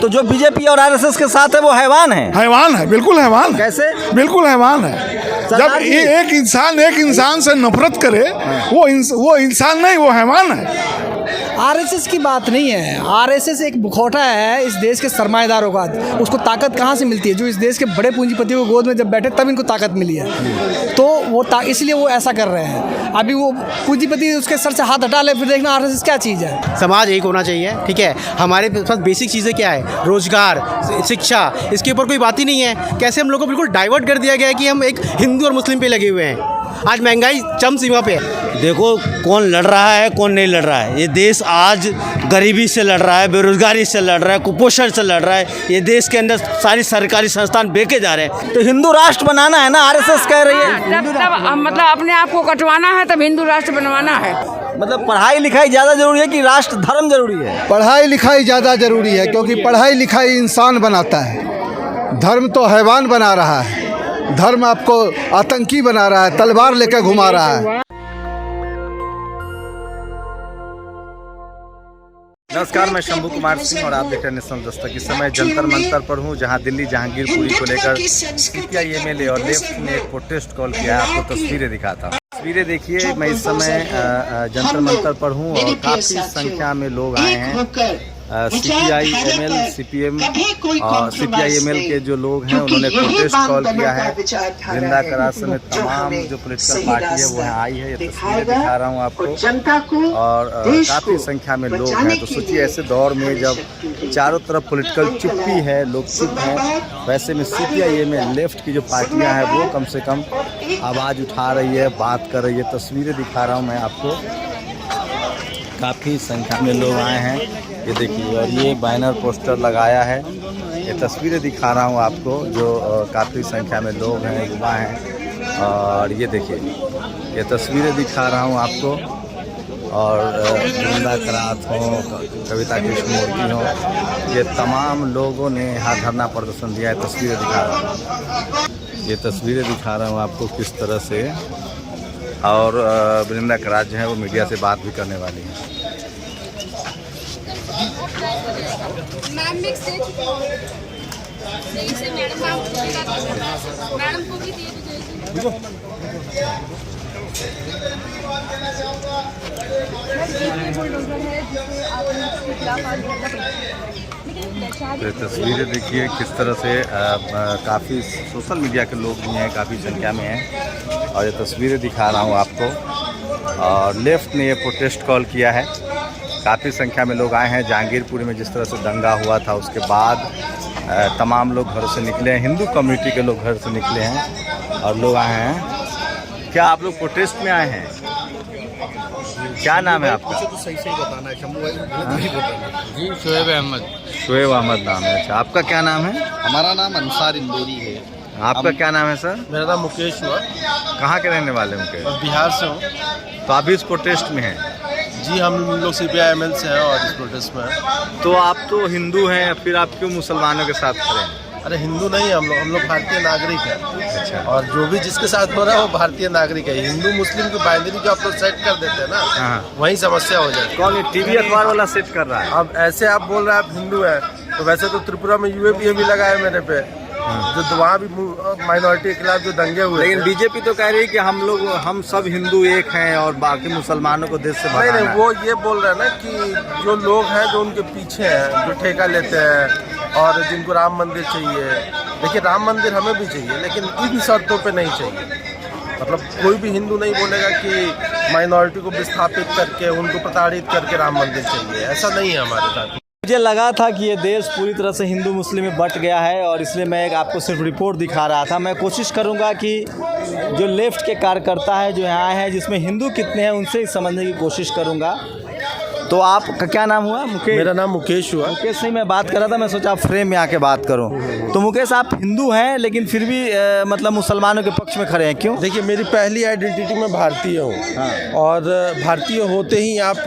तो जो बीजेपी और आरएसएस के साथ है वो हैवान है। हैवान है, बिल्कुल हैवान है। कैसे? बिल्कुल हैवान है। जब एक इंसान से नफरत करे, वो इंसान नहीं, वो हैवान है। आरएसएस की बात नहीं है। आरएसएस एक मुखौटा है इस देश के सरमाएदारों का। उसको ताकत कहाँ से मिलती है? जो इस देश के बड़े पूंजीपतियों को गोद में जब बैठे तब इनको ताकत मिली है। तो वो इसलिए वो ऐसा कर रहे हैं। अभी वो पूंजीपति उसके सर से हाथ हटा ले, फिर देखना आरएसएस क्या चीज़ है। समाज एक होना चाहिए, ठीक है। हमारे पास बेसिक चीज़ें क्या है? रोजगार, शिक्षा, इसके ऊपर कोई बात ही नहीं है। कैसे हम लोग को बिल्कुल डाइवर्ट कर दिया गया है कि हम एक हिंदू और मुस्लिम पे लगे हुए हैं। आज महंगाई चरम सीमा पे है। देखो कौन लड़ रहा है, कौन नहीं लड़ रहा है। ये देश आज गरीबी से लड़ रहा है, बेरोजगारी से लड़ रहा है, कुपोषण से लड़ रहा है। ये देश के अंदर सारी सरकारी संस्थान बेचे जा रहे हैं। तो हिंदू राष्ट्र बनाना है ना, आरएसएस कह रही है। तब मतलब अपने आप को कटवाना है, तब हिंदू राष्ट्र बनवाना है। मतलब पढ़ाई लिखाई ज़्यादा जरूरी है कि राष्ट्र धर्म जरूरी है? पढ़ाई लिखाई ज़्यादा जरूरी है, क्योंकि पढ़ाई लिखाई इंसान बनाता है। धर्म तो हैवान बना रहा है। धर्म आपको आतंकी बना रहा है, तलवार लेकर घुमा रहा है। नमस्कार, मैं शंभू कुमार सिंह और आप देख रहे हैं नेशनल दस्तक। इस समय जंतर मंतर पर हूँ, जहाँ दिल्ली जहांगीरपुरी को लेकर सीपीआई एमएलए और लेफ्ट ने एक प्रोटेस्ट कॉल किया है। आपको तस्वीरें दिखाता हूँ। तस्वीरें देखिए, मैं इस समय जंतर मंतर पर हूँ और काफ़ी संख्या में लोग आए हैं। सीपीआई एमएल, सीपीएम और सीपीआई एमएल के जो लोग हैं उन्होंने प्रोटेस्ट कॉल किया है। वृंदा करार समेत तमाम जो पॉलिटिकल पार्टी है वो यहाँ आई है। ये तस्वीरें दिखा रहा हूँ आपको और काफ़ी संख्या में लोग हैं। तो सोचिए ऐसे दौर में जब चारों तरफ पॉलिटिकल चुप्पी है, लोग चुप हैं, वैसे में सीपीआई एमएल लेफ्ट की जो पार्टियाँ हैं वो कम से कम आवाज़ उठा रही है, बात कर रही है। तस्वीरें दिखा रहा हूँ मैं आपको, काफ़ी संख्या में लोग आए हैं। ये देखिए, और ये बैनर पोस्टर लगाया है। ये तस्वीरें दिखा रहा हूँ आपको, जो काफ़ी संख्या में लोग हैं, युवा हैं। और ये देखिए, ये तस्वीरें दिखा रहा हूँ आपको। और वृंदा करात हो, कविता कृष्णमूर्ति हो, ये तमाम लोगों ने यहाँ धरना प्रदर्शन दिया है। तस्वीरें दिखा रहा हूँ, ये तस्वीरें दिखा रहा हूँ आपको किस तरह से। और वृंदा करात जो है वो मीडिया से बात भी करने वाली है। तो तस्वीरें देखिए किस तरह से काफ़ी सोशल मीडिया के लोग भी हैं, काफ़ी संख्या में हैं। और ये तस्वीरें दिखा रहा हूँ आपको। और लेफ्ट ने ये प्रोटेस्ट कॉल किया है। काफ़ी संख्या में लोग आए हैं। जहांगीरपुरी में जिस तरह से दंगा हुआ था उसके बाद तमाम लोग घर से निकले हैं। हिंदू कम्युनिटी के लोग घर से निकले हैं और लोग आए हैं। क्या आप लोग प्रोटेस्ट में आए हैं? क्या नाम है आपका? तो सही बताना है। शंभू भाई जी, शोएब अहमद। शोएब अहमद नाम है। अच्छा, आपका क्या नाम है? हमारा नाम अंसार इंदौरी है। आपका क्या नाम है सर? मेरा नाम मुकेश हुआ। कहाँ के रहने वाले उनके? बिहार से हूँ। तो आप इस प्रोटेस्ट में हैं? जी, हम लोग सीपीआई एमएल से हैं और इस प्रोटेस्ट में हैं। तो आप तो हिंदू हैं, फिर आप क्यों मुसलमानों के साथ खड़े हैं? अरे हिंदू नहीं, हम लोग भारतीय नागरिक हैं। अच्छा। और जो भी जिसके साथ हो रहा है वो भारतीय नागरिक है। हिंदू मुस्लिम की बाइनरी जो आप लोग सेट कर देते हैं ना, वही समस्या हो जाती है। कौन ये टीवी अखबार वाला सेट कर रहा है? अब ऐसे आप बोल रहे हैं आप हिंदू हैं, तो वैसे तो त्रिपुरा में यूएपीए भी लगा है मेरे पे, जो वहाँ भी माइनॉरिटी के खिलाफ जो दंगे हुए। लेकिन बीजेपी तो कह रही है कि हम सब हिंदू एक हैं और बाकी मुसलमानों को देश से भगाना है। नहीं, वो ये बोल रहे हैं ना कि जो लोग हैं जो उनके पीछे हैं, जो ठेका लेते हैं और जिनको राम मंदिर चाहिए। देखिए, राम मंदिर हमें भी चाहिए, लेकिन इन शर्तों पे नहीं चाहिए। मतलब कोई भी हिंदू नहीं बोलेगा कि माइनॉरिटी को विस्थापित करके, उनको प्रताड़ित करके राम मंदिर चाहिए। ऐसा नहीं है हमारे साथ। मुझे लगा था कि ये देश पूरी तरह से हिंदू मुस्लिम में बट गया है और इसलिए मैं एक आपको सिर्फ रिपोर्ट दिखा रहा था। मैं कोशिश करूंगा कि जो लेफ्ट के कार्यकर्ता हैं जो यहाँ आए हैं, जिसमें हिंदू कितने हैं उनसे ही समझने की कोशिश करूंगा। तो आपका क्या नाम हुआ? मुकेश। मेरा नाम मुकेश हुआ। मुकेश से ही मैं बात कर रहा था। मैं सोचा आप फ्रेम में आके बात करूं। तो मुकेश, आप हिंदू हैं लेकिन फिर भी मतलब मुसलमानों के पक्ष में खड़े हैं, क्यों? देखिए, मेरी पहली आइडेंटिटी में भारतीय हूँ। और भारतीय होते ही आप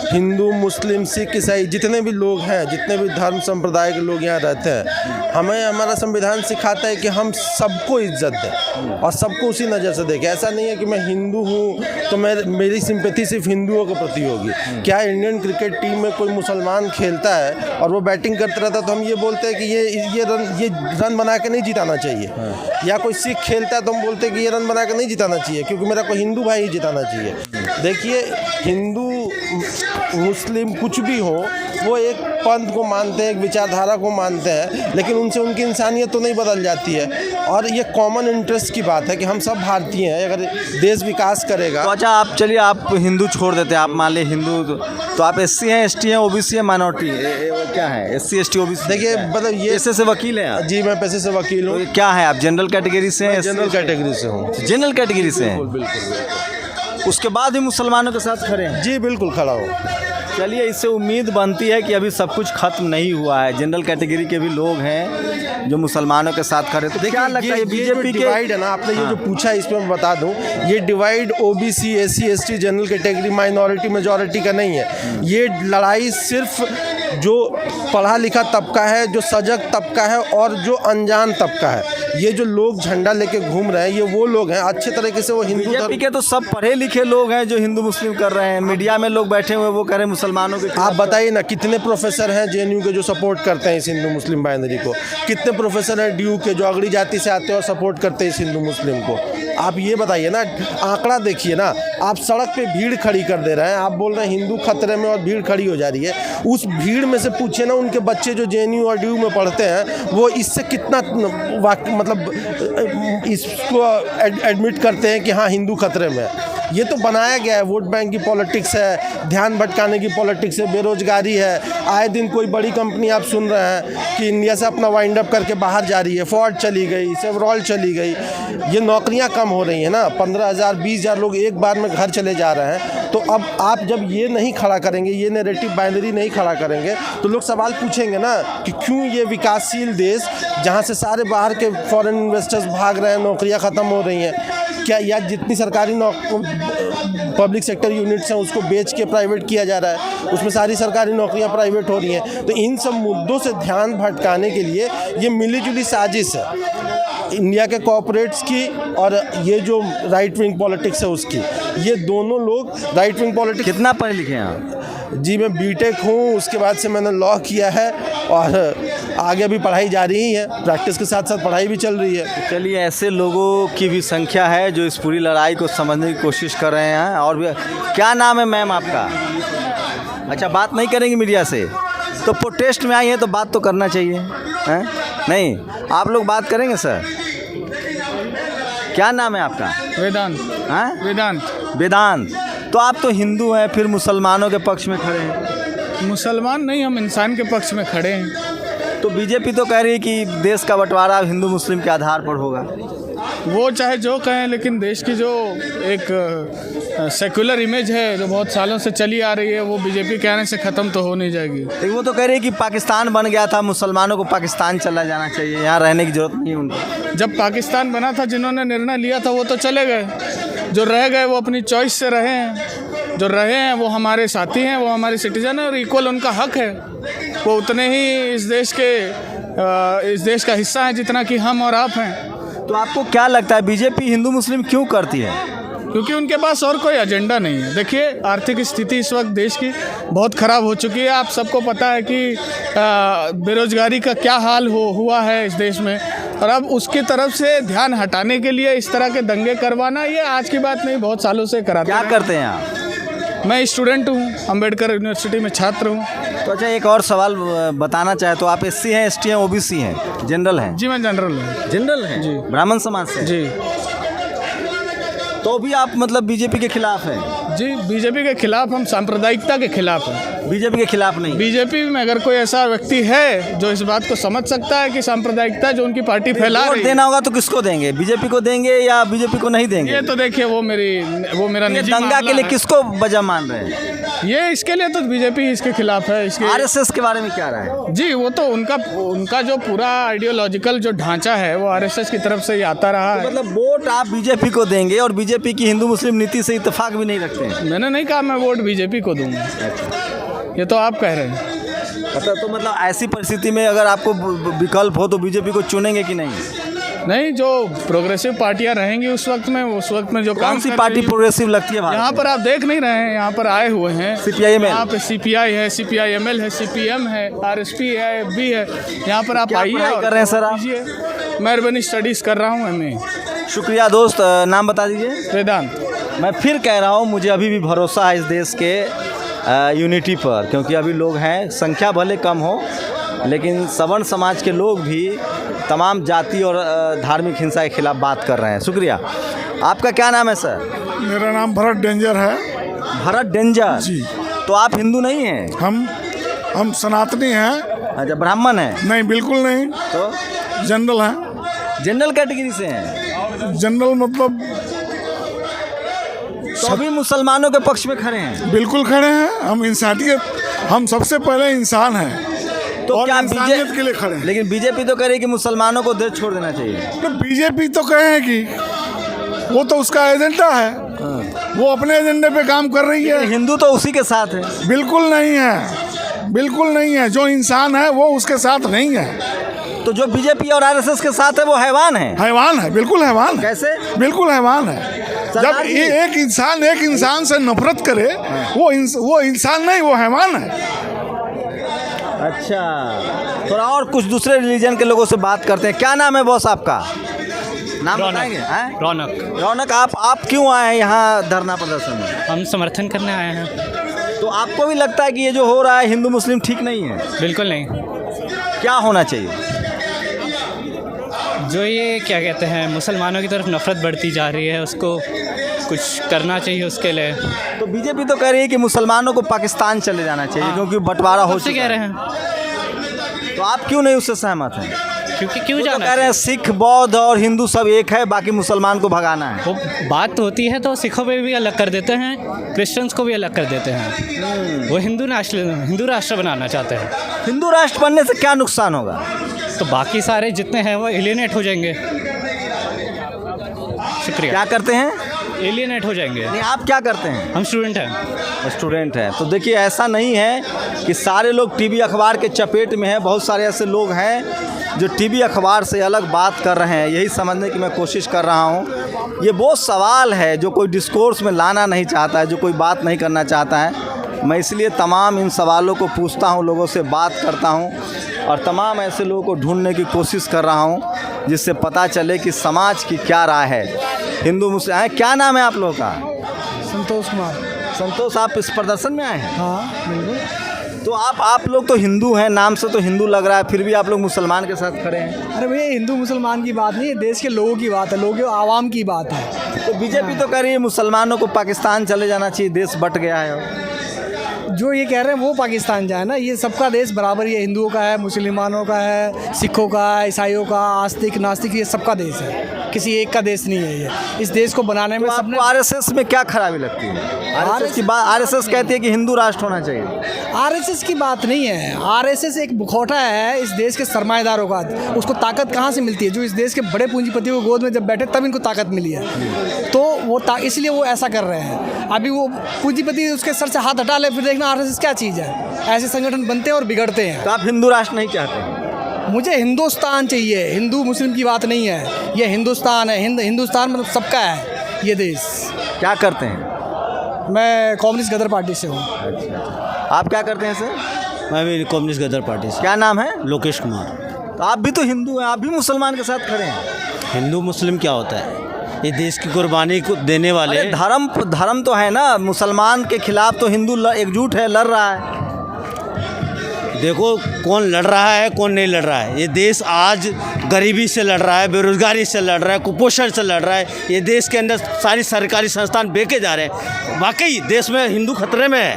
हिंदू, मुस्लिम, सिख, ईसाई जितने भी लोग हैं, जितने भी धर्म संप्रदाय के लोग यहाँ रहते हैं, हमें हमारा संविधान सिखाता है कि हम सबको इज्जत दें और सबको उसी नज़र से देखें। ऐसा नहीं है कि मैं हिंदू हूँ तो मेरी सिंपैथी सिर्फ हिंदुओं के प्रति होगी। क्या इंडियन क्रिकेट टीम में कोई मुसलमान खेलता है और वो बैटिंग करता रहता है तो हम ये बोलते हैं कि ये रन बना के नहीं जिताना चाहिए, या कोई सिख खेलता है तो हम बोलते हैं कि ये रन बना के नहीं जिताना चाहिए क्योंकि मेरा कोई हिंदू भाई ही जिताना चाहिए। देखिए, हिंदू मुस्लिम कुछ भी हो, वो एक पंथ को मानते हैं, एक विचारधारा को मानते हैं, लेकिन उनसे उनकी इंसानियत तो नहीं बदल जाती है। और ये कॉमन इंटरेस्ट की बात है कि हम सब भारतीय हैं, अगर देश विकास करेगा तो अच्छा, आप चलिए, आप हिंदू छोड़ देते हैं, आप मान लीजिए हिंदू तो आप SC हैं, ST हैं, OBC हैं, माइनॉरिटी क्या है? SC ST OBC देखिए, मतलब ये पैसे से वकील हैं आप? जी, मैं पैसे से वकील हूँ। तो क्या है, आप जनरल कैटेगरी से हैं? जनरल कैटेगरी से हूँ। जनरल कैटेगरी से हैं? बिल्कुल। उसके बाद भी मुसलमानों के साथ खड़े हैं? जी बिल्कुल खड़ा हूँ। चलिए, इससे उम्मीद बनती है कि अभी सब कुछ खत्म नहीं हुआ है, जनरल कैटेगरी के भी लोग हैं जो मुसलमानों के साथ खड़े। तो क्या लगता है बीजेपी के डिवाइड है ना, आपने ये जो पूछा है इसमें मैं बता दूं, ये divide OBC, SC ST, general category, minority, majority का नहीं है। ये लड़ाई सिर्फ जो पढ़ा लिखा तबका है, जो सजग तबका है और जो अनजान तबका है। ये जो लोग झंडा लेके घूम रहे हैं, ये वो लोग हैं अच्छे तरीके से वो हिंदू बीजेपी के तो सब पढ़े लिखे लोग हैं जो हिंदू मुस्लिम कर रहे हैं। मीडिया में लोग बैठे हुए वो कह रहे हैं मुसलमानों के। आप बताइए ना, कितने प्रोफेसर हैं JNU के जो सपोर्ट करते हैं इस हिंदू मुस्लिम बाइनरी को? कितने प्रोफेसर हैं DU के जो अगड़ी जाति से आते हैं और सपोर्ट करते हैं इस हिंदू मुस्लिम को? आप ये बताइए ना, आंकड़ा देखिए ना। आप सड़क पे भीड़ खड़ी कर दे रहे हैं, आप बोल रहे हैं हिंदू खतरे में और भीड़ खड़ी हो जा रही है। उस भीड़ में से पूछिए ना उनके बच्चे जो JNU और DU में पढ़ते हैं, वो इससे कितना मतलब इसको एडमिट करते हैं कि हाँ हिंदू खतरे में है। ये तो बनाया गया है, वोट बैंक की पॉलिटिक्स है, ध्यान भटकाने की पॉलिटिक्स है, बेरोजगारी है। आए दिन कोई बड़ी कंपनी आप सुन रहे हैं कि इंडिया से अपना वाइंड अप करके बाहर जा रही है, फोर्ड चली गई, सेवरॉल चली गई। ये नौकरियां कम हो रही हैं ना, 15,000 20,000 लोग एक बार में घर चले जा रहे हैं। तो अब आप जब ये नहीं खड़ा करेंगे, ये नैरेटिव बाइनरी नहीं खड़ा करेंगे, तो लोग सवाल पूछेंगे ना कि क्यों ये विकासशील देश जहाँ से सारे बाहर के फॉरेन इन्वेस्टर्स भाग रहे हैं, नौकरियाँ ख़त्म हो रही हैं, क्या या जितनी सरकारी पब्लिक सेक्टर यूनिट्स हैं उसको बेच के प्राइवेट किया जा रहा है, उसमें सारी सरकारी नौकरियां प्राइवेट हो रही हैं। तो इन सब मुद्दों से ध्यान भटकाने के लिए ये मिलीजुली साजिश है इंडिया के कॉर्पोरेट्स की और ये जो राइट विंग पॉलिटिक्स है उसकी। ये दोनों लोग राइट विंग पॉलिटिक्स। कितना पढ़े लिखे हैं आप? जी, मैं BTech हूँ, उसके बाद से मैंने लॉ किया है और आगे भी पढ़ाई जारी ही है, प्रैक्टिस के साथ साथ पढ़ाई भी चल रही है। चलिए, ऐसे लोगों की भी संख्या है जो इस पूरी लड़ाई को समझने की कोशिश कर रहे हैं। और भी क्या नाम है मैम आपका? अच्छा, बात नहीं करेंगे मीडिया से? तो प्रोटेस्ट में आई हैं तो बात तो करना चाहिए, हैं? नहीं, आप लोग बात करेंगे सर? क्या नाम है आपका? वेदांत। हैं? वेदांत। वेदांत। तो आप तो हिंदू हैं, फिर मुसलमानों के पक्ष में खड़े हैं। मुसलमान नहीं, हम इंसान के पक्ष में खड़े हैं। तो बीजेपी तो कह रही है कि देश का बंटवारा हिंदू मुस्लिम के आधार पर होगा। वो चाहे जो कहें, लेकिन देश की जो एक सेकुलर इमेज है जो बहुत सालों से चली आ रही है, वो बीजेपी के आने से ख़त्म तो हो नहीं जाएगी। लेकिन वो तो कह रही है कि पाकिस्तान बन गया था, मुसलमानों को पाकिस्तान चला जाना चाहिए, यहाँ रहने की ज़रूरत नहीं है उनको। जब पाकिस्तान बना था, जिन्होंने निर्णय लिया था वो तो चले गए, जो रह गए वो अपनी चॉइस से रहे हैं। जो रहे हैं वो हमारे साथी हैं, वो हमारे सिटीजन हैं और इक्वल उनका हक है। वो उतने ही इस देश का हिस्सा हैं जितना कि हम और आप हैं। तो आपको क्या लगता है बीजेपी हिंदू मुस्लिम क्यों करती है? क्योंकि उनके पास और कोई एजेंडा नहीं है। देखिए, आर्थिक स्थिति इस वक्त देश की बहुत ख़राब हो चुकी है। आप सबको पता है कि बेरोजगारी का क्या हाल हुआ है इस देश में, और अब उसकी तरफ से ध्यान हटाने के लिए इस तरह के दंगे करवाना, ये आज की बात नहीं, बहुत सालों से कराते हैं। क्या करते हैं आप? मैं स्टूडेंट हूँ, अम्बेडकर यूनिवर्सिटी में छात्र हूँ। तो अच्छा, एक और सवाल बताना चाहे तो आप SC हैं, ST हैं, OBC हैं, जनरल हैं? जी, मैं जनरल हूँ। जनरल हैं जी। ब्राह्मण समाज से? जी। तो भी आप मतलब बीजेपी के खिलाफ हैं? जी, बीजेपी के खिलाफ, हम सांप्रदायिकता के खिलाफ हैं। बीजेपी के खिलाफ नहीं? बीजेपी में अगर कोई ऐसा व्यक्ति है जो इस बात को समझ सकता है कि सांप्रदायिकता जो उनकी पार्टी फैला रही है, देना होगा तो किसको देंगे? बीजेपी को देंगे या बीजेपी को नहीं देंगे? ये तो देखिए, वो मेरा निजी दंगा मामला के लिए है। किसको वजह मान रहे हैं? ये इसके लिए तो बीजेपी इसके खिलाफ है। इसके आरएसएस के बारे में क्या राय है? जी वो तो उनका जो पूरा आइडियोलॉजिकल जो ढांचा है वो आरएसएस की तरफ से ही आता रहा है। मतलब वोट आप बीजेपी को देंगे और बीजेपी की हिंदू मुस्लिम नीति से इत्तेफाक भी नहीं रखते हैं? मैंने नहीं कहा मैं वोट बीजेपी को दूंगा, ये तो आप कह रहे हैं। तो मतलब ऐसी परिस्थिति में अगर आपको विकल्प हो तो बीजेपी को चुनेंगे कि नहीं? नहीं, जो प्रोग्रेसिव पार्टियां रहेंगी उस वक्त में जो काम कौन सी पार्टी प्रोग्रेसिव लगती है भारत यहाँ में? पर आप देख नहीं रहे हैं, यहाँ पर आए हुए हैं CPIML? यहाँ पे CPI है, CPIML है, CPM है, RSP है, FB है। यहाँ पर आप क्या आइए पढ़ाई और कर रहे हैं सर आप? कीजिए। मैं अर्बन स्टडीज़ कर रहा हूँ MA। शुक्रिया दोस्त, नाम बता दीजिए। वेदांत। मैं फिर कह रहा हूँ, मुझे अभी भी भरोसा है इस देश के यूनिटी पर, क्योंकि अभी लोग हैं, संख्या भले कम हो लेकिन सवर्ण समाज के लोग भी तमाम जाति और धार्मिक हिंसा के खिलाफ बात कर रहे हैं। शुक्रिया। आपका क्या नाम है सर? मेरा नाम भरत डेंजर है। भरत डेंजर जी। तो आप हिंदू नहीं हैं? हम सनातनी हैं। अच्छा, ब्राह्मण हैं? नहीं, बिल्कुल नहीं। तो जनरल हैं। जनरल कैटेगरी से हैं? जनरल मतलब सभी मुसलमानों के पक्ष में खड़े हैं? बिल्कुल खड़े हैं। हम इंसानियत, हम सबसे पहले इंसान हैं तो और क्या इंसानियत के लिए खड़े हैं। लेकिन बीजेपी तो कह रही है कि मुसलमानों को देश छोड़ देना चाहिए। तो बीजेपी तो कहे कि वो तो उसका एजेंडा है, वो अपने एजेंडे पे काम कर रही है। हिंदू तो उसी के साथ है। बिल्कुल नहीं है, बिल्कुल नहीं है। जो इंसान है वो उसके साथ नहीं है। तो जो बीजेपी और आरएसएस के साथ है वो हैवान है? हैवान है, बिल्कुल हैवान है। कैसे? बिल्कुल हैवान है। जब एक इंसान से नफरत करे, वो इंसान नहीं, वो हैवान है। अच्छा, थोड़ा और कुछ दूसरे रिलीजन के लोगों से बात करते हैं। क्या नाम है बॉस आपका? नाम बताएंगे? रौनक। आप क्यों आए हैं यहाँ धरना प्रदर्शन में? हम समर्थन करने आए हैं। तो आपको भी लगता है कि ये जो हो रहा है हिंदू मुस्लिम ठीक नहीं है? बिल्कुल नहीं। क्या होना चाहिए? जो ये क्या कहते हैं मुसलमानों की तरफ नफरत बढ़ती जा रही है, उसको कुछ करना चाहिए उसके लिए। तो बीजेपी तो कह रही है कि मुसलमानों को पाकिस्तान चले जाना चाहिए, क्योंकि बंटवारा हो चुका है। कह रहे हैं। तो आप क्यों नहीं उससे सहमत हैं? क्योंकि क्यों तो जाना? कह रहे हैं सिख, बौद्ध और हिंदू सब एक है, बाकी मुसलमान को भगाना है। वो बात होती है तो सिखों पे भी अलग कर देते हैं, क्रिश्चियंस को भी अलग कर देते हैं। वो हिंदू राष्ट्र बनाना चाहते हैं। हिंदू राष्ट्र बनने से क्या नुकसान होगा? तो बाकी सारे जितने हैं वो एलियनेट हो जाएंगे। शुक्रिया। क्या करते हैं? एलियनेट हो जाएंगे। नहीं, आप क्या करते हैं? हम स्टूडेंट हैं। तो देखिए, ऐसा नहीं है कि सारे लोग टीवी अखबार के चपेट में हैं। बहुत सारे ऐसे लोग हैं जो टीवी अखबार से अलग बात कर रहे हैं। यही समझने की मैं कोशिश कर रहा हूँ। ये वो सवाल है जो कोई डिस्कोर्स में लाना नहीं चाहता है, जो कोई बात नहीं करना चाहता है। मैं इसलिए तमाम इन सवालों को पूछता हूँ, लोगों से बात करता हूँ और तमाम ऐसे लोगों को ढूंढने की कोशिश कर रहा हूँ जिससे पता चले कि समाज की क्या राय है। हिंदू मुस्लिम हैं। क्या नाम है आप लोगों का? संतोष कुमार। संतोष, आप इस प्रदर्शन में आए हैं? हाँ, बिल्कुल। तो आप लोग तो हिंदू हैं, नाम से तो हिंदू लग रहा है, फिर भी आप लोग मुसलमान के साथ खड़े हैं। अरे भैया, हिंदू मुसलमान की बात नहीं है, देश के लोगों की बात है, लोगों आवाम की बात है। तो बीजेपी तो कह रही है मुसलमानों को पाकिस्तान चले जाना चाहिए, देश बट गया है। जो ये कह रहे हैं वो पाकिस्तान जाए ना, ये सबका देश बराबर, ये हिंदुओं का है, मुसलमानों का है, सिखों का है, ईसाइयों का, आस्तिक नास्तिक, ये सबका देश है, किसी एक का देश नहीं है ये। इस देश को बनाने में सबने। आरएसएस में क्या खराबी लगती है? आरएसएस कहती है कि हिंदू राष्ट्र होना चाहिए। आरएसएस की बात नहीं है। आरएसएस एक मुखौटा है इस देश के सरमाएदारों का। उसको ताकत कहाँ से मिलती है? जो इस देश के बड़े पूंजीपतियों को गोद में जब बैठे तब इनको ताकत मिली है। तो वो इसलिए वो ऐसा कर रहे हैं। अभी वो पूंजीपति उसके सर से हाथ हटा ले, फिर देखना आरएसएस क्या चीज़ है। ऐसे संगठन बनते हैं और बिगड़ते हैं। तो आप हिंदू राष्ट्र नहीं चाहते? मुझे हिंदुस्तान चाहिए, हिंदू मुस्लिम की बात नहीं है। ये हिंदुस्तान है, हिंदुस्तान मतलब सबका है ये देश। क्या करते हैं? मैं कम्युनिस्ट गदर पार्टी से हूँ। अच्छा, आप क्या करते हैं सर? मैं भी कम्युनिस्ट गदर पार्टी से। क्या नाम है? लोकेश कुमार। तो आप भी तो हिंदू हैं, आप भी मुसलमान के साथ खड़े हैं। हिंदू मुस्लिम क्या होता है? ये देश की कुर्बानी को देने वाले। धर्म तो है ना, मुसलमान के खिलाफ तो हिंदू एकजुट है, लड़ रहा है। देखो कौन लड़ रहा है, कौन नहीं लड़ रहा है। ये देश आज गरीबी से लड़ रहा है, बेरोजगारी से लड़ रहा है, कुपोषण से लड़ रहा है। ये देश के अंदर सारी सरकारी संस्थान बेचे जा रहे हैं। वाकई देश में हिंदू खतरे में है,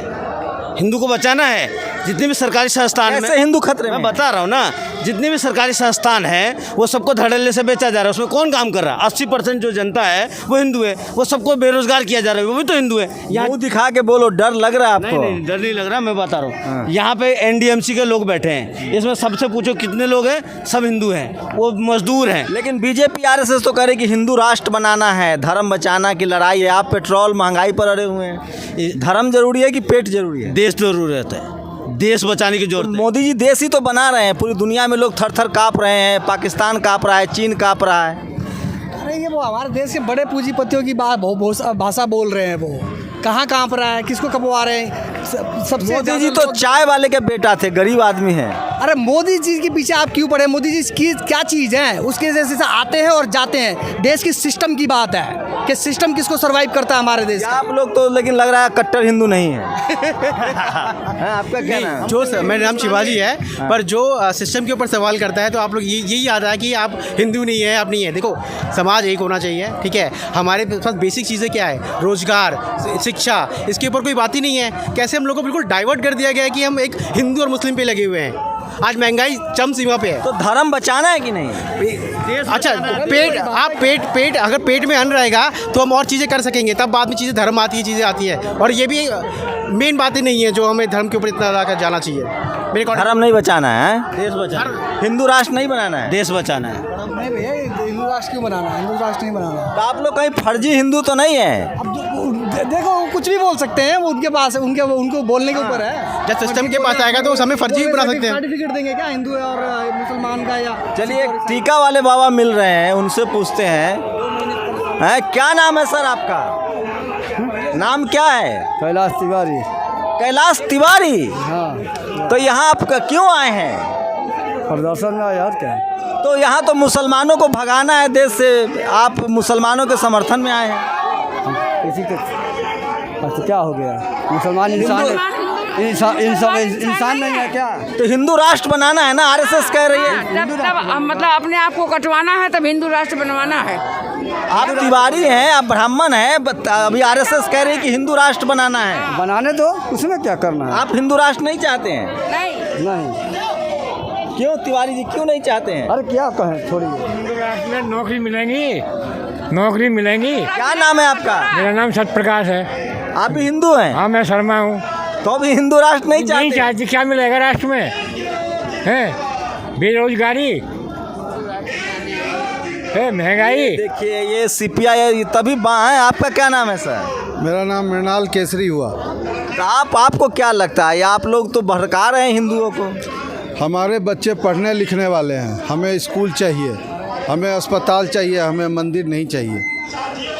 हिंदू को बचाना है। जितने भी सरकारी संस्थान में, कैसे हिंदू खतरे मैं में? बता रहा हूँ ना, जितने भी सरकारी संस्थान हैं वो सबको धड़ल्ले से बेचा जा रहा है। उसमें कौन काम कर रहा है? 80% जो जनता है वो हिंदू है, वो सबको बेरोजगार किया जा रहा है, वो भी तो हिंदू है। यहाँ मुंह दिखा के बोलो, डर लग रहा है नहीं आपको? नहीं, डर नहीं लग रहा, मैं बता रहा हूँ। यहाँ पे एनडीएमसी के लोग बैठे हैं, इसमें सबसे पूछो कितने लोग हैं, सब हिंदू हैं, वो मजदूर हैं। लेकिन बीजेपी आरएसएस तो कह रही कि हिंदू राष्ट्र बनाना है, धर्म बचाना की लड़ाई है। आप पेट्रोल महंगाई पर अड़े हुए हैं। धर्म जरूरी है कि पेट जरूरी है? देश जरूरत है, देश बचाने की जरूरत है। मोदी जी देश ही तो बना रहे हैं, पूरी दुनिया में लोग थर थर काँप रहे हैं, पाकिस्तान काँप रहा है, चीन काँप रहा है। अरे ये वो हमारे देश के बड़े पूंजीपतियों की भाषा बोल रहे हैं। वो कहाँ काँप रहा है, किसको कपवा रहे हैं? सबसे मोदी जी तो चाय वाले के बेटा थे, गरीब आदमी हैं। अरे मोदी जी के पीछे आप क्यों पड़े? मोदी जी की क्या चीज़ है? उसके जैसे से आते हैं और जाते हैं। देश की सिस्टम की बात है कि सिस्टम किसको सर्वाइव करता है हमारे देश का। आप लोग तो लेकिन लग रहा है कट्टर हिंदू नहीं है। आपका क्या नाम है? जो मेरा नाम शिवाजी है, पर जो सिस्टम के ऊपर सवाल करता है तो आप लोग यही याद है कि आप हिंदू नहीं है, आप नहीं है। देखो, समाज एक होना चाहिए, ठीक है। हमारे पास बेसिक चीज़ें क्या है? रोजगार, शिक्षा, इसके ऊपर कोई बात ही नहीं है। कैसे हम लोग को बिल्कुल डाइवर्ट कर दिया गया है कि हम एक हिंदू और मुस्लिम पे लगे हुए हैं। आज महंगाई चरम सीमा पे है। तो धर्म बचाना है कि नहीं? अच्छा, पेट अगर पेट में अन्न रहेगा तो हम और चीज़ें कर सकेंगे, तब बाद में चीज़ें धर्म आती है, चीज़ें आती है। और ये भी मेन बातें नहीं है जो हमें धर्म के ऊपर इतना ज़्यादा जाना चाहिए। मेरे को धर्म नहीं बचाना है, देश बचाना, हिंदू राष्ट्र नहीं बनाना है। देश बचाना है। नहीं भैया, हिंदू राष्ट्र क्यों बनाना है? हिंदू राष्ट्र नहीं बनाना है। तो आप लोग कहीं फर्जी हिंदू तो नहीं है? अब देखो, कुछ भी बोल सकते हैं, वो उनके पास उनको बोलने के ऊपर है। जब सिस्टम के पास आएगा तो हमें फर्जी भी बना सकते हैं। सर्टिफिकेट देंगे क्या हिंदू और मुसलमान का? या चलिए, एक टीका वाले बाबा मिल रहे हैं, उनसे पूछते हैं। क्या नाम है सर आपका? नाम क्या है? कैलाश तिवारी। कैलाश तिवारी? हाँ। तो यहाँ आप क्यों आए हैं? प्रदर्शन में यार क्या? तो यहाँ तो मुसलमानों को भगाना है देश से, आप मुसलमानों के समर्थन में आए हैं। किसी के तो क्या हो गया? मुसलमान इंसान नहीं है क्या? तो हिंदू राष्ट्र बनाना है ना, आरएसएस कह रही है। तब मतलब अपने आप को कटवाना है, तब हिंदू राष्ट्र बनवाना है। आप तिवारी हैं, आप ब्राह्मण हैं, अभी आरएसएस कह रही है कि हिंदू राष्ट्र बनाना है। बनाने दो, उसमें क्या करना है? आप हिंदू राष्ट्र नहीं चाहते हैं? नहीं। क्यों तिवारी जी, क्यों नहीं चाहते हैं? अरे क्या कहें, छोड़िए। हिंदू राष्ट्र में नौकरी मिलेंगी, नौकरी मिलेंगी। क्या नाम है आपका? मेरा नाम सत्यप्रकाश है। आप भी हिंदू हैं? हाँ, मैं शर्मा हूँ। तो अभी हिंदू राष्ट्र नहीं चाहते? क्या मिलेगा राष्ट्र में? है बेरोजगारी है, महंगाई। देखिए, ये सीपीआई तभी बाँ है। आपका क्या नाम है सर? मेरा नाम मृणाल केसरी हुआ। तो आपको क्या लगता है, आप लोग तो भड़का रहे हैं हिंदुओं को? हमारे बच्चे पढ़ने लिखने वाले हैं, हमें स्कूल चाहिए, हमें अस्पताल चाहिए, हमें मंदिर नहीं चाहिए।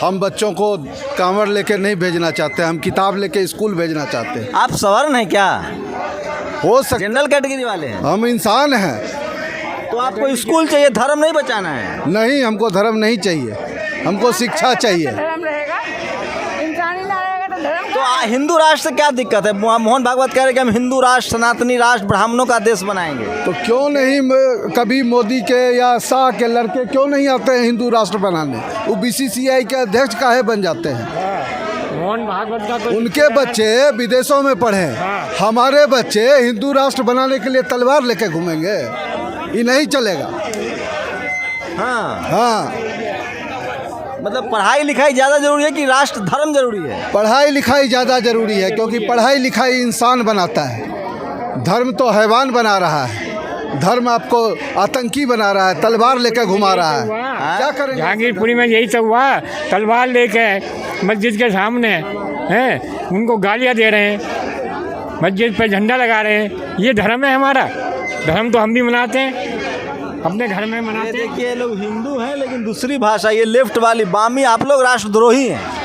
हम बच्चों को कांवड़ लेके नहीं भेजना चाहते, हम किताब लेके स्कूल भेजना चाहते हैं। आप सवर्ण हैं क्या? हो सकता, जनरल कैटेगरी वाले हैं? हम इंसान हैं। तो आपको स्कूल चाहिए, धर्म नहीं बचाना है? नहीं, हमको धर्म नहीं चाहिए, हमको शिक्षा चाहिए। धर्म रहेगा, इंसानी ना रहेगा तो धर्म। तो हिंदू राष्ट्र से क्या दिक्कत है? मोहन भागवत कह रहे कि हम हिंदू राष्ट्र, सनातनी राष्ट्र, ब्राह्मणों का देश बनाएंगे। तो क्यों नहीं कभी मोदी के या शाह के लड़के क्यों नहीं आते हैं हिंदू राष्ट्र बनाने? वो बीसीसीआई के अध्यक्ष काहे बन जाते हैं? मोहन भागवत का तो उनके बच्चे विदेशों में पढ़े, हमारे बच्चे हिंदू राष्ट्र बनाने के लिए तलवार लेके घूमेंगे? ये नहीं चलेगा। हाँ, मतलब पढ़ाई लिखाई ज़्यादा जरूरी है कि राष्ट्र धर्म जरूरी है? पढ़ाई लिखाई ज़्यादा ज़रूरी है, क्योंकि पढ़ाई लिखाई इंसान बनाता है। धर्म तो हैवान बना रहा है, धर्म आपको आतंकी बना रहा है, तलवार लेकर घुमा रहा है। क्या करें? जहांगीरपुरी में यही तो हुआ, तलवार लेके मस्जिद के सामने हैं, उनको गालियाँ दे रहे हैं, मस्जिद पे झंडा लगा रहे हैं। ये धर्म है हमारा? धर्म तो हम भी मनाते हैं, अपने घर में मनाते हैं। देखिए, लोग हिंदू हैं लेकिन दूसरी भाषा, ये लेफ्ट वाली बामी, आप लोग राष्ट्रद्रोही हैं।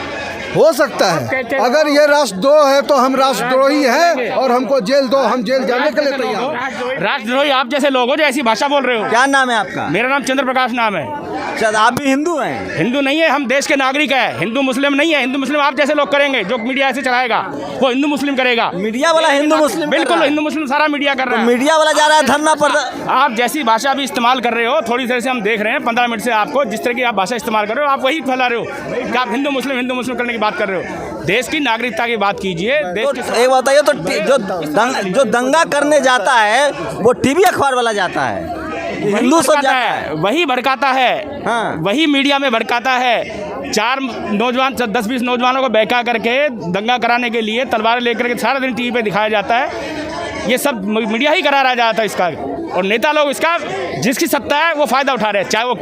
हो सकता है, अगर ये राष्ट्रद्रोह है तो हम राष्ट्रद्रोही हैं और हमको जेल दो, हम जेल जाने के लिए तैयार हैं। राष्ट्रद्रोही आप जैसे लोग हो जो ऐसी भाषा बोल रहे हो। क्या नाम है आपका? मेरा नाम चंद्र प्रकाश नाम है। शायद आप भी हिंदू हैं? हिंदू नहीं है, हम देश के नागरिक हैं, हिंदू मुस्लिम नहीं है। हिंदू मुस्लिम आप जैसे लोग करेंगे, जो मीडिया ऐसे चलाएगा वो हिंदू मुस्लिम करेगा। मीडिया वाला हिंदू मुस्लिम? बिल्कुल, हिंदू मुस्लिम सारा मीडिया कर रहा है। मीडिया वाला जा रहा है धरना पर। आप जैसी भाषा भी इस्तेमाल कर रहे हो, थोड़ी देर से हम देख रहे हैं, 15 मिनट से आपको जिस तरह की आप भाषा इस्तेमाल कर रहे हो, आप वही फैला रहे हो कि आप हिंदू मुस्लिम करने की बात कर रहे हो। देश की नागरिकता की बात कीजिए। देश तो एक बताइए, तो जो दंगा करने जाता है वो टीवी अखबार वाला जाता है, हिंदू सब जाता है, वही भड़काता है। हाँ। वही मीडिया में भड़काता है। 4 नौजवान 10-20 नौजवानों को बहका करके दंगा कराने के लिए तलवार लेकर के सारा दिन टीवी पे दिखाया जाता है। ये सब मीडिया ही करा रहा जाता है इसका, और नेता लोग इसका जिसकी सत्ता है वो फायदा उठा रहे हैं, चाहे वो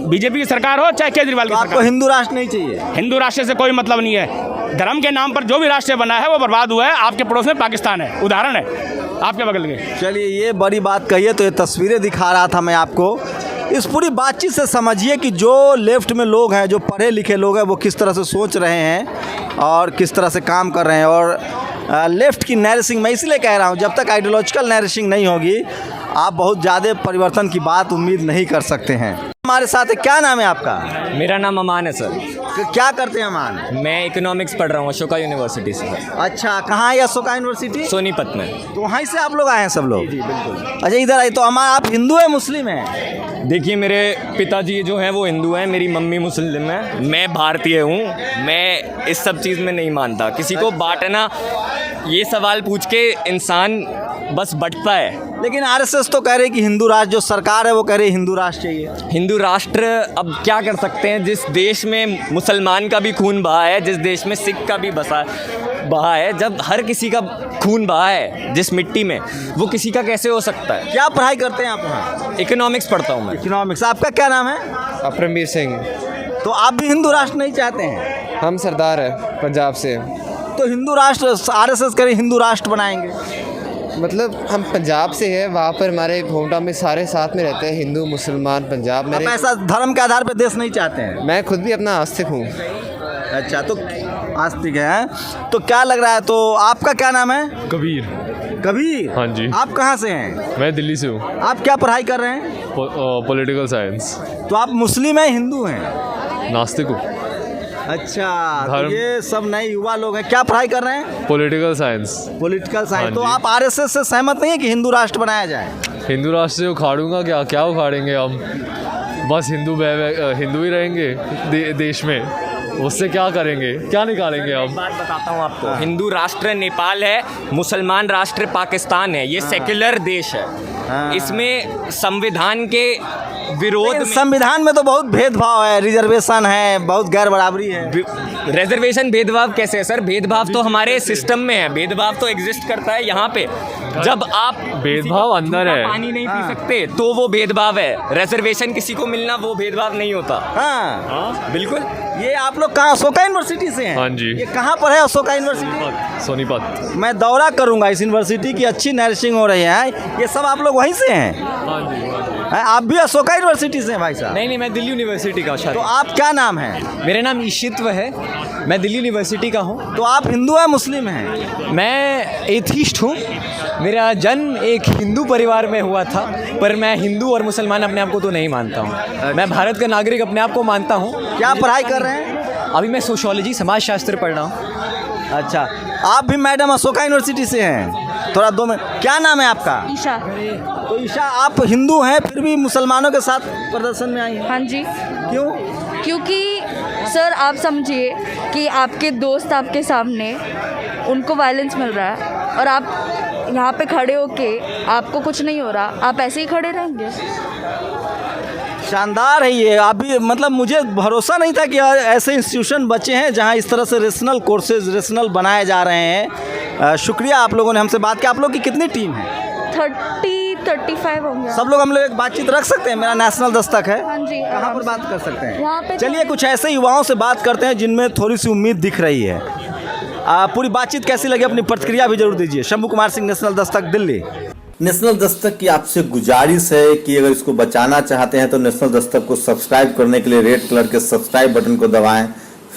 बीजेपी की सरकार हो चाहे केजरीवाल की आपको सरकार। हिंदू राष्ट्र नहीं चाहिए? हिंदू राष्ट्र से कोई मतलब नहीं है। धर्म के नाम पर जो भी राष्ट्र बना है वो बर्बाद हुआ है। आपके पड़ोस में पाकिस्तान है, उदाहरण है आपके बगल में। चलिए, ये बड़ी बात कही है, तो ये तस्वीरें दिखा रहा था मैं आपको। इस पूरी बातचीत से समझिए कि जो लेफ्ट में लोग हैं, जो पढ़े लिखे लोग हैं, वो किस तरह से सोच रहे हैं और किस तरह से काम कर रहे हैं। और लेफ्ट की नैरेसिंग, मैं इसलिए कह रहा हूँ, जब तक आइडियोलॉजिकल नैरेसिंग नहीं होगी आप बहुत ज़्यादा परिवर्तन की बात उम्मीद नहीं कर सकते हैं। हमारे साथ है, क्या नाम है आपका? मेरा नाम अमान है सर। क्या करते हैं अमान? मैं इकोनॉमिक्स पढ़ रहा हूँ अशोका यूनिवर्सिटी से। अच्छा, कहाँ है अशोका यूनिवर्सिटी? सोनीपत में। तो वहीं से आप लोग आए हैं सब लोग? जी बिल्कुल। अच्छा, इधर आए। तो अमान, आप हिंदू है मुस्लिम है? देखिए, मेरे पिताजी जो हैं वो हिंदू हैं, मेरी मम्मी मुस्लिम है, मैं भारतीय हूँ। मैं इस सब चीज़ में नहीं मानता। किसी को बांटना, ये सवाल पूछ के इंसान बस बंटता है। लेकिन आरएसएस तो कह रहे कि हिंदू राष्ट्र, जो सरकार है वो कह रही हिंदू राष्ट्र चाहिए। हिंदू राष्ट्र अब क्या कर सकते हैं? जिस देश में मुसलमान का भी खून बहा है, जिस देश में सिख का भी बहा है, जब हर किसी का खून बहा है जिस मिट्टी में, वो किसी का कैसे हो सकता है? क्या पढ़ाई करते हैं आप वहाँ? इकोनॉमिक्स पढ़ता हूँ मैं। इकोनॉमिक्स। आपका क्या नाम है? अपरमवीर सिंह। तो आप भी हिंदू राष्ट्र नहीं चाहते हैं? हम सरदार है पंजाब से। तो हिंदू राष्ट्र, आरएसएस कह रही हिंदू राष्ट्र बनाएंगे। मतलब हम पंजाब से है, वहाँ पर हमारे होम टाउन में सारे साथ में रहते हैं, हिंदू मुसलमान पंजाब। आप ऐसा धर्म के आधार पर देश नहीं चाहते हैं? मैं खुद भी अपना आस्तिक हूँ। अच्छा, तो आस्तिक है, तो क्या लग रहा है? तो आपका क्या नाम है? कबीर। कबीर? हाँ जी। आप कहाँ से हैं? मैं दिल्ली से हूँ। आप क्या पढ़ाई कर रहे हैं? Political science. तो आप मुस्लिम हैं, हिंदू हैं? नास्तिक हूँ। अच्छा, तो ये सब नए युवा लोग हैं, क्या पढ़ाई कर रहे हैं? Political science. Political science. तो आप आरएसएस से सहमत नहीं है कि हिंदू राष्ट्र बनाया जाए? हिंदू राष्ट्र से उखाड़ूंगा क्या उखाड़ेंगे हम? बस हिंदू ही रहेंगे देश में, उससे क्या करेंगे, क्या निकालेंगे हम? बात बताता हूँ आपको। हिंदू राष्ट्र नेपाल है, मुसलमान राष्ट्र पाकिस्तान है। ये सेक्युलर देश है। इसमें संविधान के विरोध, संविधान में तो बहुत भेदभाव है, रिजर्वेशन है, बहुत गैर बराबरी है। रिजर्वेशन भेदभाव कैसे है सर? भेदभाव तो हमारे सिस्टम में है। भेदभाव तो एग्जिस्ट करता है यहाँ पे। जब आप भेदभाव अंदर है, पानी नहीं पी सकते तो वो भेदभाव है। रिजर्वेशन किसी को मिलना वो भेदभाव नहीं होता। हाँ बिल्कुल। ये आप लोग कहाँ, अशोका यूनिवर्सिटी से हैं? हाँ जी। ये कहाँ पर है अशोका यूनिवर्सिटी? सोनीपत। मैं दौरा करूंगा इस यूनिवर्सिटी की, अच्छी नर्सिंग हो रही है। ये सब आप लोग वहीं से हैं? हाँ जी। आप भी अशोका यूनिवर्सिटी से हैं भाई साहब? नहीं, मैं दिल्ली यूनिवर्सिटी का हूँ। तो आप क्या नाम है? मेरा नाम ईशित्व है, मैं दिल्ली यूनिवर्सिटी का हूँ। तो आप हिंदू हैं मुस्लिम हैं? मैं एथिस्ट हूँ। मेरा जन्म एक हिंदू परिवार में हुआ था, पर मैं हिंदू और मुसलमान अपने आप को तो नहीं मानता हूँ। मैं भारत का नागरिक अपने आप को मानता हूँ। क्या पढ़ाई कर रहे हैं? अभी मैं सोशियोलॉजी, समाजशास्त्र पढ़ रहा हूँ। अच्छा, आप भी मैडम अशोका यूनिवर्सिटी से हैं? थोड़ा 2 मिनट, क्या नाम है आपका? ईशा। तो ईशा, आप हिंदू हैं फिर भी मुसलमानों के साथ प्रदर्शन में आई हैं? हाँ जी। क्यों? क्योंकि सर आप समझिए कि आपके दोस्त आपके सामने, उनको वायलेंस मिल रहा है और आप यहाँ पे खड़े होके आपको कुछ नहीं हो रहा, आप ऐसे ही खड़े रहेंगे? शानदार है ये। अभी मतलब मुझे भरोसा नहीं था कि ऐसे इंस्टीट्यूशन बचे हैं जहाँ इस तरह से रेशनल कोर्सेज रेशनल बनाए जा रहे हैं। शुक्रिया, आप लोगों ने हमसे बात की। आप लोग की कितनी टीम है? 30-35 होंगे। सब लोग हम लोग एक बातचीत रख सकते हैं? मेरा नेशनल दस्तक है। हाँ जी। कहाँ पर बात कर सकते हैं? यहाँ पे। चलिए, कुछ ऐसे युवाओं से बात करते हैं जिनमें थोड़ी सी उम्मीद दिख रही है। पूरी बातचीत कैसी लगी अपनी प्रतिक्रिया भी जरूर दीजिए। शंभू कुमार सिंह, नेशनल दस्तक, दिल्ली। नेशनल दस्तक की आपसे गुजारिश है कि अगर इसको बचाना चाहते हैं तो नेशनल दस्तक को सब्सक्राइब करने के लिए रेड कलर के सब्सक्राइब बटन को दबाएं,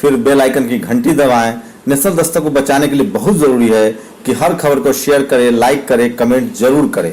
फिर बेल आइकन की घंटी दबाएं। नेशनल दस्तक को बचाने के लिए बहुत जरूरी है कि हर खबर को शेयर करें, लाइक करें, कमेंट जरूर करें।